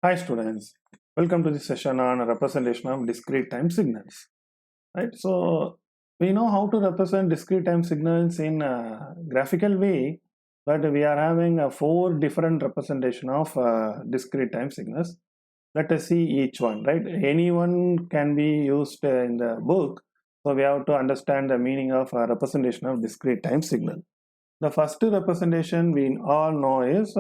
Hi students, welcome to this session on representation of discrete time signals. Right, so we know how to represent discrete time signals in a graphical way, but we are having four different representation of discrete time signals. Let us see each one. Right, any one can be used in the book, so we have to understand the meaning of representation of discrete time signal. The first representation we all know is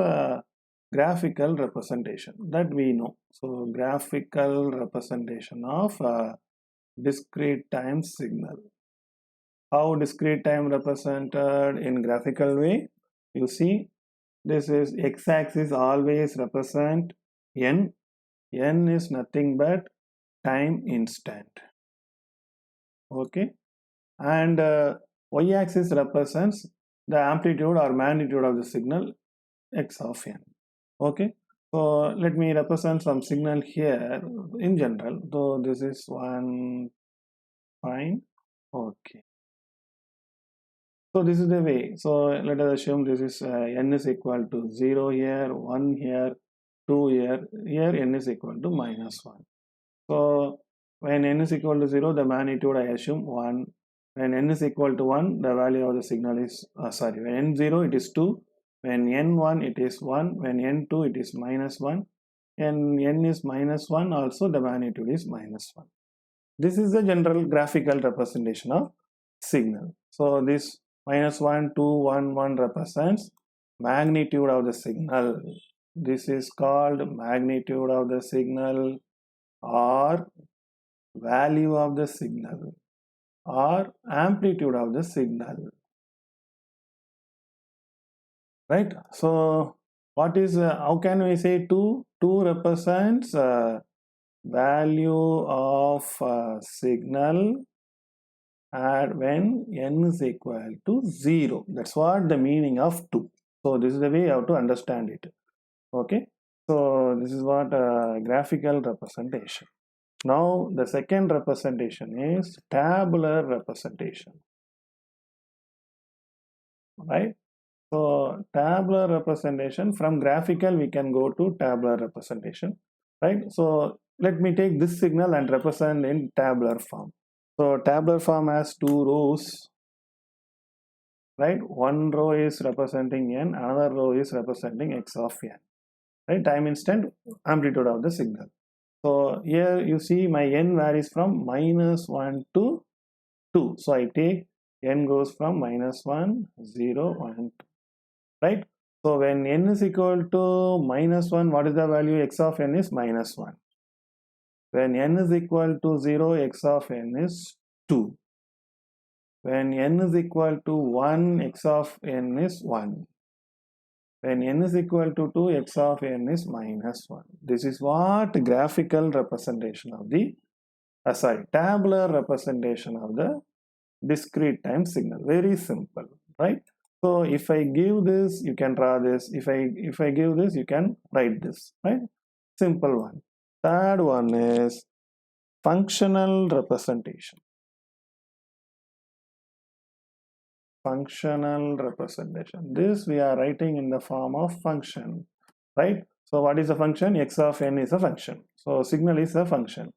graphical representation, that we know. So graphical representation of discrete time signal. How discrete time represented in graphical way? You see, this is x-axis always represent n. N is nothing but time instant. Okay, and y-axis represents the amplitude or magnitude of the signal x of n. Okay, so let me represent some signal here in general. So this is one, fine. Okay, so this is the way. So let us assume this is n is equal to 0 here, 1 here, 2 here. Here n is equal to -1. So when n is equal to 0, the magnitude I assume 1. When n is equal to 1, the value of the signal is when n0 it is 2. When n1 it is 1. When n2 it is -1. And n is -1, also the magnitude is -1. This is the general graphical representation of signal. So this -1, 2, 1, 1 represents magnitude of the signal. This is called magnitude of the signal or value of the signal or amplitude of the signal. Right? So what is how can we say 2? 2 represents value of signal at when n is equal to 0. That's what the meaning of 2. So this is the way you have to understand it. Okay, so this is what graphical representation. Now the second representation is tabular representation. Right, so tabular representation, from graphical we can go to tabular representation. Right, so let me take this signal and represent in tabular form. So tabular form has two rows. Right, one row is representing n, another row is representing x of n. Right, time instant, amplitude of the signal. So here you see my n varies from -1 to 2. So I take n goes from -1, 0, 1, 2. Right, so when n is equal to -1, what is the value? X of n is -1. When n is equal to 0, x of n is 2. When n is equal to 1, x of n is 1. When n is equal to 2, x of n is -1. This is what graphical representation of the tabular representation of the discrete time signal. Very simple, right? So if I give this, you can draw this. If I give this, you can write this, right? Simple one. Third one is functional representation. Functional representation. This we are writing in the form of function, right? So what is a function? X of n is a function. So signal is a function.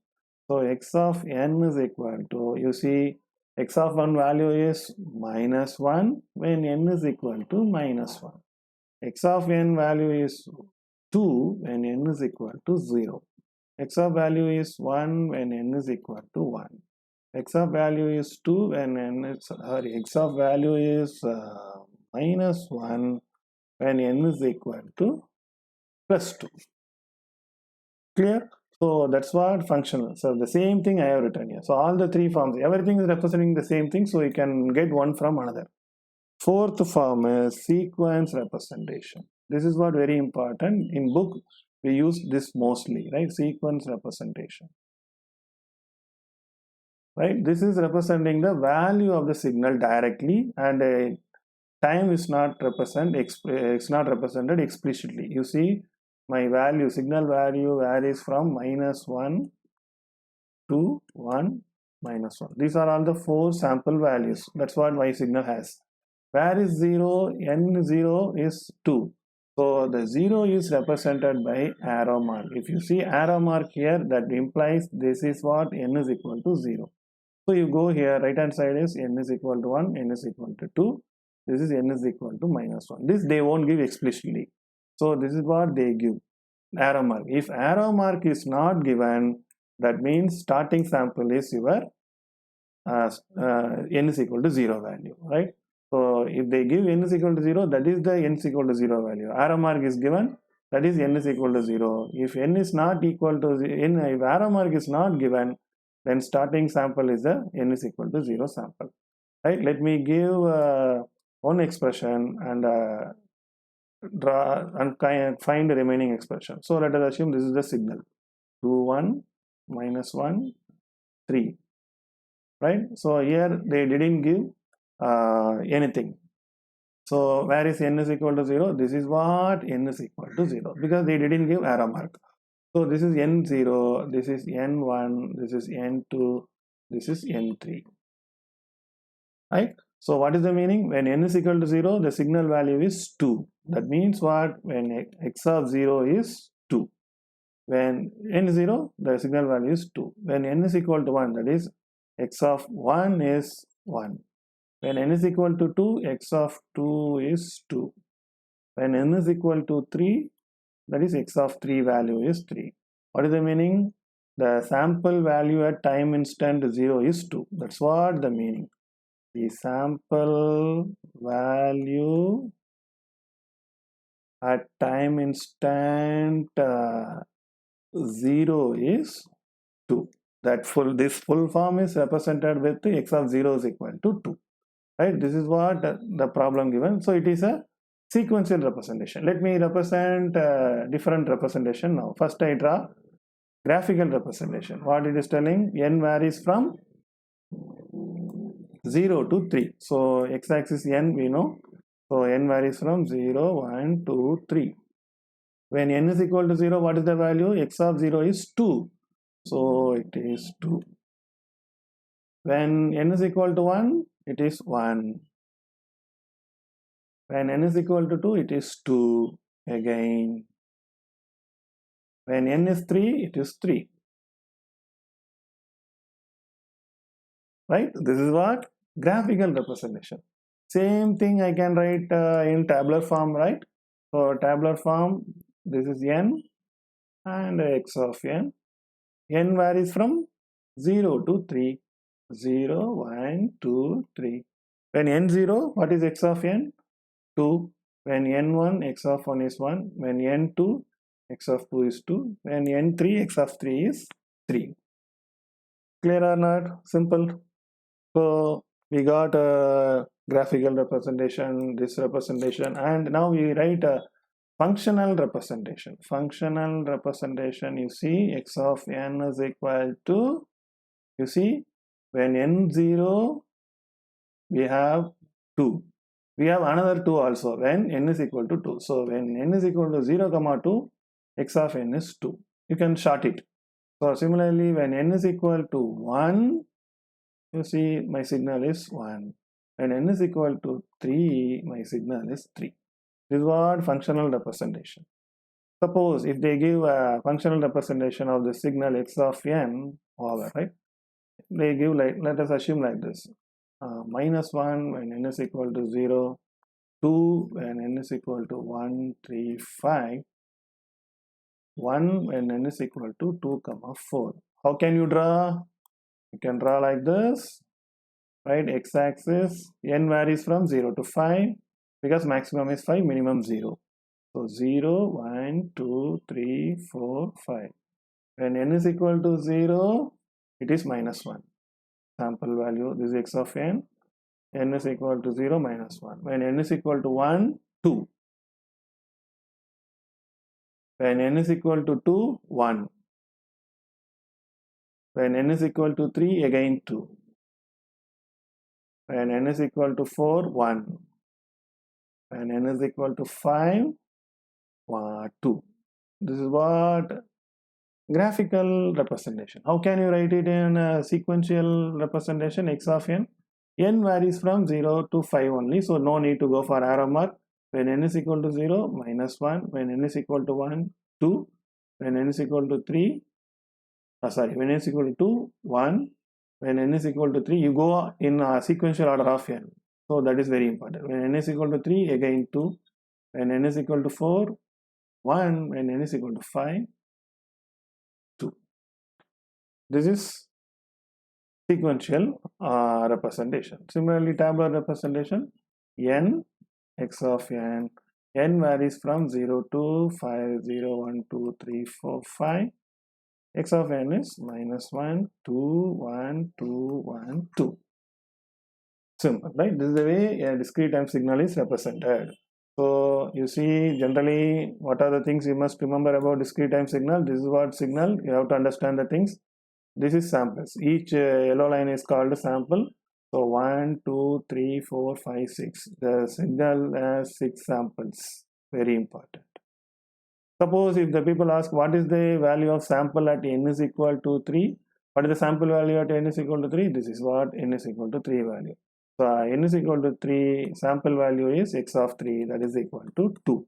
So x of n is equal to, you see, x of 1 value is -1 when n is equal to -1. X of n value is 2 when n is equal to 0. X of value is 1 when n is equal to 1. X of value is 2 when n is, x of value is -1 when n is equal to +2. Clear? So that's what functional. So the same thing I have written here. So all the three forms, everything is representing the same thing, so you can get one from another. Fourth form is sequence representation. This is what very important. In book we use this mostly, right? Sequence representation. Right? This is representing the value of the signal directly, and time is not represented explicitly. You see, my value, signal value varies from -1 to 1, -1. These are all the four sample values. That's what my signal has. Where is 0? N0 is 2. So the 0 is represented by arrow mark. If you see arrow mark here, that implies this is what n is equal to 0. So you go here, right hand side is n is equal to 1, n is equal to 2, this is n is equal to minus 1. This they won't give explicitly. So this is what they give, arrow mark. If arrow mark is not given, that means starting sample is your n is equal to 0 value, right? So if they give n is equal to 0, that is the n is equal to 0 value. Arrow mark is given, that is n is equal to 0. If n is not equal to n, if arrow mark is not given, then starting sample is the n is equal to 0 sample, right? Let me give one expression and draw and find the remaining expression. So let us assume this is the signal 2 1 minus 1 3, right? So here they didn't give anything. So where is n is equal to 0? This is what n is equal to 0, because they didn't give arrow mark. So this is n0, this is n1, this is n2, this is n3, right? So what is the meaning? When n is equal to 0, the signal value is 2. That means what? When x of 0 is 2. When n is 0, the signal value is 2. When n is equal to 1, that is x of 1 is 1. When n is equal to 2, x of 2 is 2. When n is equal to 3, that is x of 3 value is 3. What is the meaning? The sample value at time instant 0 is 2. That's what the meaning. The sample value at time instant 0 is 2. That this full form is represented with x of 0 is equal to 2. Right? This is what the problem given. So it is a sequential representation. Let me represent different representation now. First I draw graphical representation. What it is telling? N varies from 0 to 3. So x-axis n we know. So n varies from 0, 1, 2, 3. When n is equal to 0, what is the value? X of 0 is 2. So it is 2. When n is equal to 1, it is 1. When n is equal to 2, it is 2 again. When n is 3, it is 3. Right? This is what? Graphical representation. Same thing I can write in tabular form, right? So tabular form, this is n and x of n. N varies from 0 to 3. 0, 1, 2, 3. When n0, what is x of n? 2. When n1, x of 1 is 1. When n2, x of 2 is 2. When n3, x of 3 is 3. Clear or not? Simple. So we got a graphical representation, this representation, and now we write a functional representation. Functional representation, you see, x of n is equal to, you see, when n0, we have 2. We have another 2 also when n is equal to 2. So when n is equal to 0, 2, x of n is 2. You can short it. So similarly, when n is equal to 1, you see my signal is 1. When n is equal to 3, my signal is 3. This is what functional representation. Suppose if they give a functional representation of the signal x of n over, right? They give like, let us assume like this. Minus 1 when n is equal to 0, 2 when n is equal to 1, 3, 5, 1 when n is equal to 2, 4. How can you draw? You can draw like this, right? X-axis, n varies from 0 to 5 because maximum is 5, minimum 0. So 0, 1, 2, 3, 4, 5. When n is equal to 0, it is minus 1. Sample value, this is x of n. N is equal to 0, minus 1. When n is equal to 1, 2. When n is equal to 2, 1. When n is equal to 3, again 2. When n is equal to 4, 1. When n is equal to 5, 2. This is what graphical representation. How can you write it in a sequential representation? X of n. N varies from 0 to 5 only, so no need to go for arrow mark. when n is equal to 0, minus 1, when n is equal to 1, 2, when n is equal to 3, when n is equal to 2, 1, when n is equal to 3, you go in a sequential order of n. So that is very important. When n is equal to 3, again 2, when n is equal to 4, 1, when n is equal to 5, 2. This is sequential representation. Similarly, tabular representation, n, x of n varies from 0 to 5, 0, 1, 2, 3, 4, 5. X of n is minus 1, 2, 1, 2, 1, 2. Simple, right? This is the way a discrete time signal is represented. So you see, generally, what are the things you must remember about discrete time signal? This is what signal, you have to understand the things. This is samples. Each yellow line is called a sample. So 1, 2, 3, 4, 5, 6. The signal has 6 samples. Very important. Suppose if the people ask what is the value of sample at n is equal to 3, what is the sample value at n is equal to 3? This is what n is equal to 3 value. So n is equal to 3, sample value is x of 3, that is equal to 2.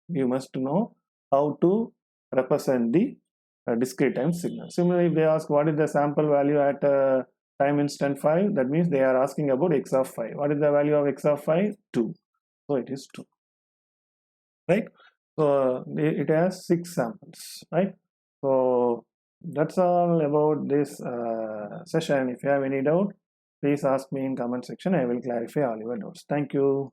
You must know how to represent the discrete time signal. Similarly, if they ask what is the sample value at time instant 5, that means they are asking about x of 5. What is the value of x of 5? 2. So it is 2. Right? So it has 6 samples. Right? So that's all about this session. If you have any doubt, please ask me in comment section. I will clarify all your doubts. Thank you.